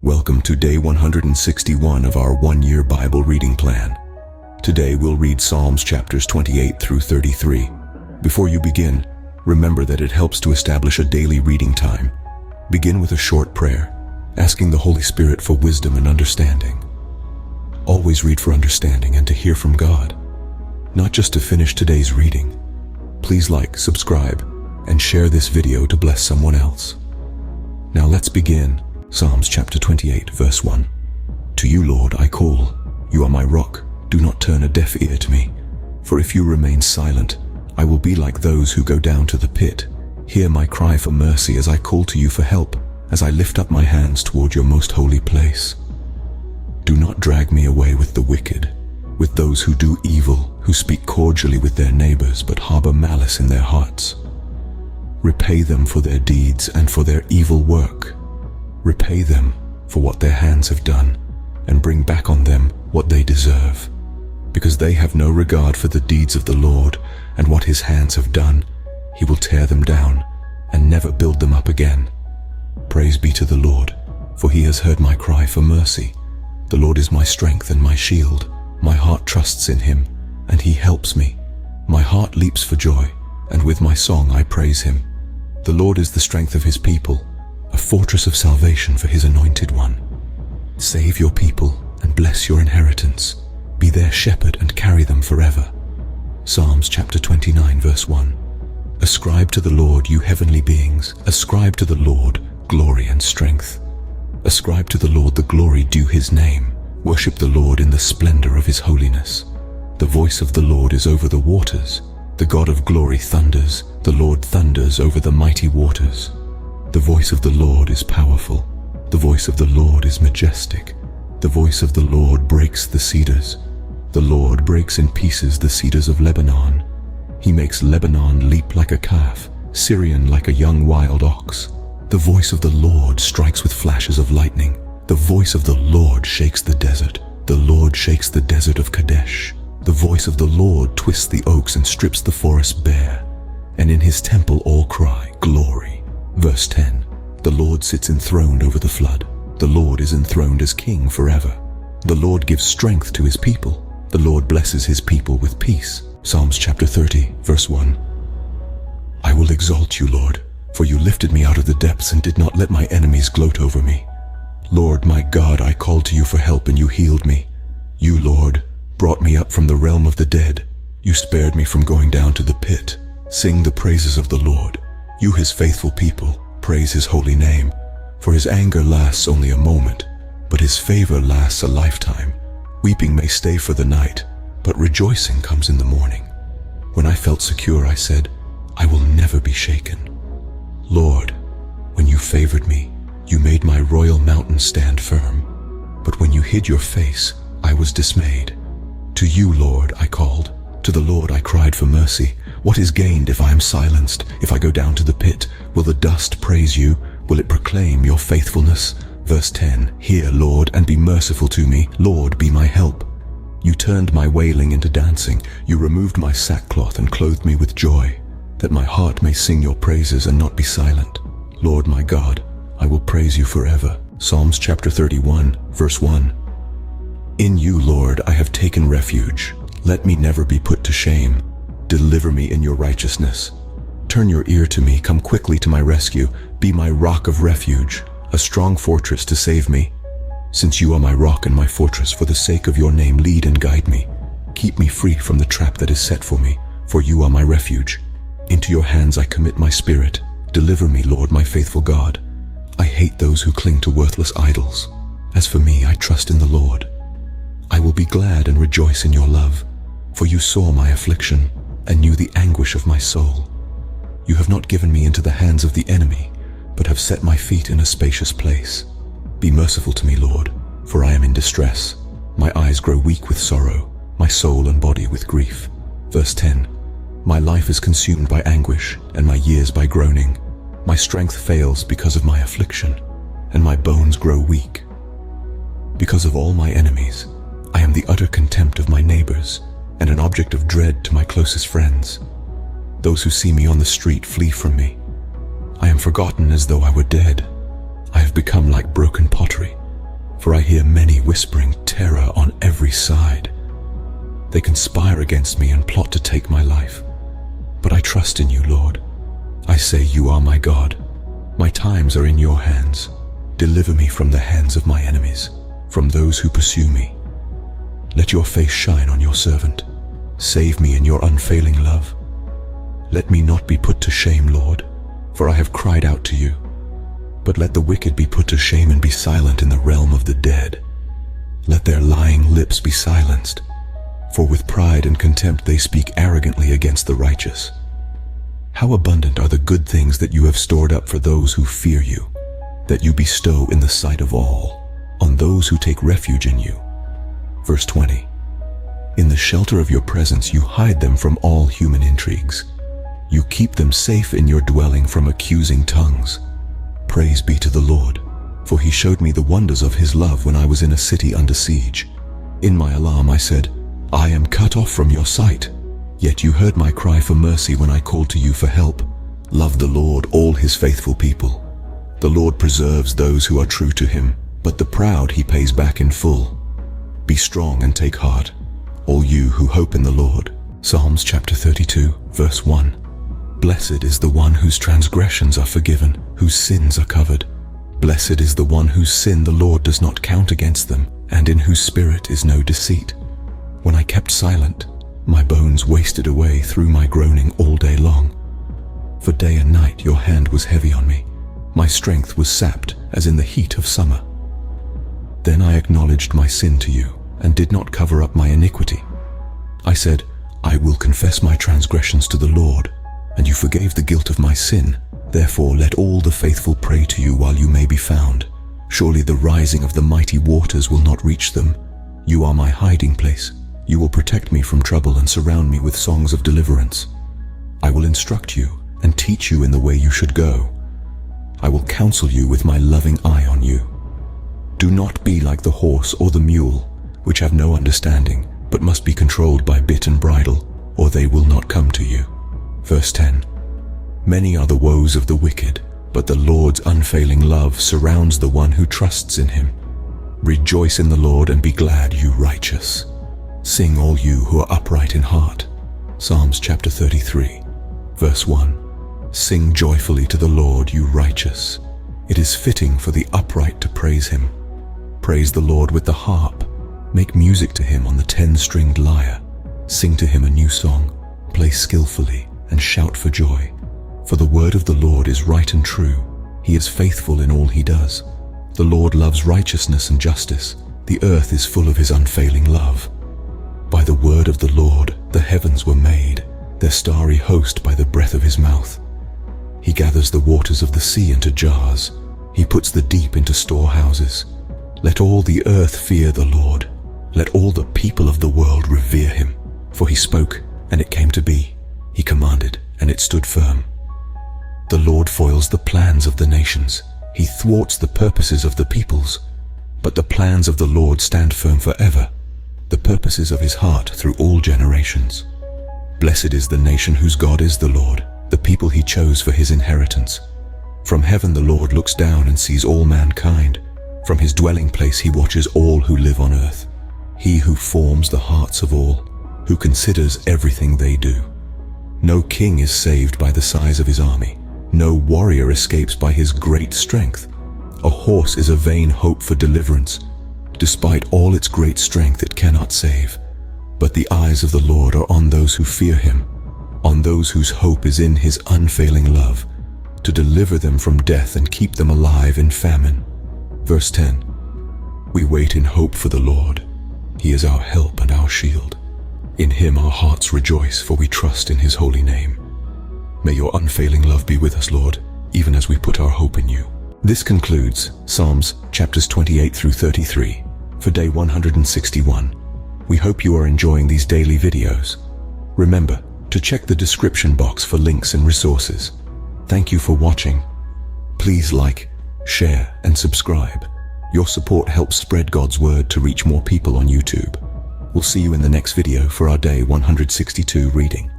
Welcome to day 161 of our one-year Bible reading plan. Today we'll read Psalms chapters 28 through 33. Before you begin, remember that it helps to establish a daily reading time. Begin with a short prayer, asking the Holy Spirit for wisdom and understanding. Always read for understanding and to hear from God, not just to finish today's reading. Please like, subscribe, and share this video to bless someone else. Now let's begin. Psalms chapter 28, verse 1. To you, Lord, I call. You are my rock. Do not turn a deaf ear to me. For if you remain silent, I will be like those who go down to the pit. Hear my cry for mercy as I call to you for help, as I lift up my hands toward your most holy place. Do not drag me away with the wicked, with those who do evil, who speak cordially with their neighbors but harbor malice in their hearts. Repay them for their deeds and for their evil work. Repay them for what their hands have done, and bring back on them what they deserve. Because they have no regard for the deeds of the Lord, and what his hands have done, he will tear them down, and never build them up again. Praise be to the Lord, for he has heard my cry for mercy. The Lord is my strength and my shield. My heart trusts in him, and he helps me. My heart leaps for joy, and with my song I praise him. The Lord is the strength of his people, a fortress of salvation for his anointed one. Save your people and bless your inheritance. Be their shepherd and carry them forever. Psalms chapter 29, verse 1. Ascribe to the Lord, you heavenly beings. Ascribe to the Lord glory and strength. Ascribe to the Lord the glory due his name. Worship the Lord in the splendor of his holiness. The voice of the Lord is over the waters. The God of glory thunders. The Lord thunders over the mighty waters. The voice of the Lord is powerful. The voice of the Lord is majestic. The voice of the Lord breaks the cedars. The Lord breaks in pieces the cedars of Lebanon. He makes Lebanon leap like a calf, Syrian like a young wild ox. The voice of the Lord strikes with flashes of lightning. The voice of the Lord shakes the desert. The Lord shakes the desert of Kadesh. The voice of the Lord twists the oaks and strips the forest bare. And in his temple all cry, glory. Verse 10. The Lord sits enthroned over the flood. The Lord is enthroned as king forever. The Lord gives strength to his people. The Lord blesses his people with peace. Psalms chapter 30, verse 1. I will exalt you, Lord, for you lifted me out of the depths and did not let my enemies gloat over me. Lord my God, I called to you for help and you healed me. You, Lord, brought me up from the realm of the dead. You spared me from going down to the pit. Sing the praises of the Lord. You, his faithful people, praise his holy name. For his anger lasts only a moment, but his favor lasts a lifetime. Weeping may stay for the night, but rejoicing comes in the morning. When I felt secure, I said, I will never be shaken. Lord, when you favored me, you made my royal mountain stand firm. But when you hid your face, I was dismayed. To you, Lord, I called. To the Lord I cried for mercy. What is gained if I am silenced? If I go down to the pit, will the dust praise you? Will it proclaim your faithfulness? Verse 10. Hear, Lord, and be merciful to me. Lord, be my help. You turned my wailing into dancing. You removed my sackcloth and clothed me with joy, that my heart may sing your praises and not be silent. Lord my God, I will praise you forever. Psalms chapter 31, verse 1. In you, Lord, I have taken refuge. Let me never be put to shame. Deliver me in your righteousness. Turn your ear to me, come quickly to my rescue. Be my rock of refuge, a strong fortress to save me. Since you are my rock and my fortress, for the sake of your name, lead and guide me. Keep me free from the trap that is set for me, for you are my refuge. Into your hands I commit my spirit. Deliver me, Lord, my faithful God. I hate those who cling to worthless idols. As for me, I trust in the Lord. I will be glad and rejoice in your love, for you saw my affliction and knew the anguish of my soul. You have not given me into the hands of the enemy, but have set my feet in a spacious place. Be merciful to me, Lord, for I am in distress. My eyes grow weak with sorrow, my soul and body with grief. Verse 10. My life is consumed by anguish, and my years by groaning. My strength fails because of my affliction, and my bones grow weak. Because of all my enemies, I am the utter contempt of my neighbors, and an object of dread to my closest friends. Those who see me on the street flee from me. I am forgotten as though I were dead. I have become like broken pottery, for I hear many whispering terror on every side. They conspire against me and plot to take my life. But I trust in you, Lord. I say you are my God. My times are in your hands. Deliver me from the hands of my enemies, from those who pursue me. Let your face shine on your servant. Save me in your unfailing love. Let me not be put to shame, Lord, for I have cried out to you. But let the wicked be put to shame and be silent in the realm of the dead. Let their lying lips be silenced, for with pride and contempt they speak arrogantly against the righteous. How abundant are the good things that you have stored up for those who fear you, that you bestow in the sight of all, on those who take refuge in you. Verse 20. In the shelter of your presence you hide them from all human intrigues. You keep them safe in your dwelling from accusing tongues. Praise be to the Lord, for he showed me the wonders of his love when I was in a city under siege. In my alarm I said, I am cut off from your sight. Yet you heard my cry for mercy when I called to you for help. Love the Lord, all his faithful people. The Lord preserves those who are true to him, but the proud he pays back in full. Be strong and take heart, all you who hope in the Lord. Psalms chapter 32, verse 1. Blessed is the one whose transgressions are forgiven, whose sins are covered. Blessed is the one whose sin the Lord does not count against them, and in whose spirit is no deceit. When I kept silent, my bones wasted away through my groaning all day long. For day and night your hand was heavy on me. My strength was sapped as in the heat of summer. Then I acknowledged my sin to you, and did not cover up my iniquity. I said, I will confess my transgressions to the Lord, and you forgave the guilt of my sin. Therefore let all the faithful pray to you while you may be found. Surely the rising of the mighty waters will not reach them. You are my hiding place. You will protect me from trouble and surround me with songs of deliverance. I will instruct you and teach you in the way you should go. I will counsel you with my loving eye on you. Do not be like the horse or the mule, which have no understanding, but must be controlled by bit and bridle, or they will not come to you. Verse 10. Many are the woes of the wicked, but the Lord's unfailing love surrounds the one who trusts in him. Rejoice in the Lord and be glad, you righteous. Sing, all you who are upright in heart. Psalms chapter 33, verse 1. Sing joyfully to the Lord, you righteous. It is fitting for the upright to praise him. Praise the Lord with the harp. Make music to him on the 10-stringed lyre. Sing to him a new song. Play skillfully and shout for joy. For the word of the Lord is right and true. He is faithful in all he does. The Lord loves righteousness and justice. The earth is full of his unfailing love. By the word of the Lord the heavens were made, their starry host by the breath of his mouth. He gathers the waters of the sea into jars. He puts the deep into storehouses. Let all the earth fear the Lord. Let all the people of the world revere him. For he spoke, and it came to be. He commanded, and it stood firm. The Lord foils the plans of the nations. He thwarts the purposes of the peoples. But the plans of the Lord stand firm forever, the purposes of his heart through all generations. Blessed is the nation whose God is the Lord, the people he chose for his inheritance. From heaven the Lord looks down and sees all mankind. From his dwelling place he watches all who live on earth. He who forms the hearts of all, who considers everything they do. No king is saved by the size of his army. No warrior escapes by his great strength. A horse is a vain hope for deliverance. Despite all its great strength, it cannot save. But the eyes of the Lord are on those who fear him, on those whose hope is in his unfailing love, to deliver them from death and keep them alive in famine. Verse 10. We wait in hope for the Lord. He is our help and our shield. In him our hearts rejoice, for we trust in his holy name. May your unfailing love be with us, Lord, even as we put our hope in you. This concludes Psalms chapters 28 through 33 for day 161. We hope you are enjoying these daily videos. Remember to check the description box for links and resources. Thank you for watching. Please like, share, and subscribe. Your support helps spread God's word to reach more people on YouTube. We'll see you in the next video for our day 162 reading.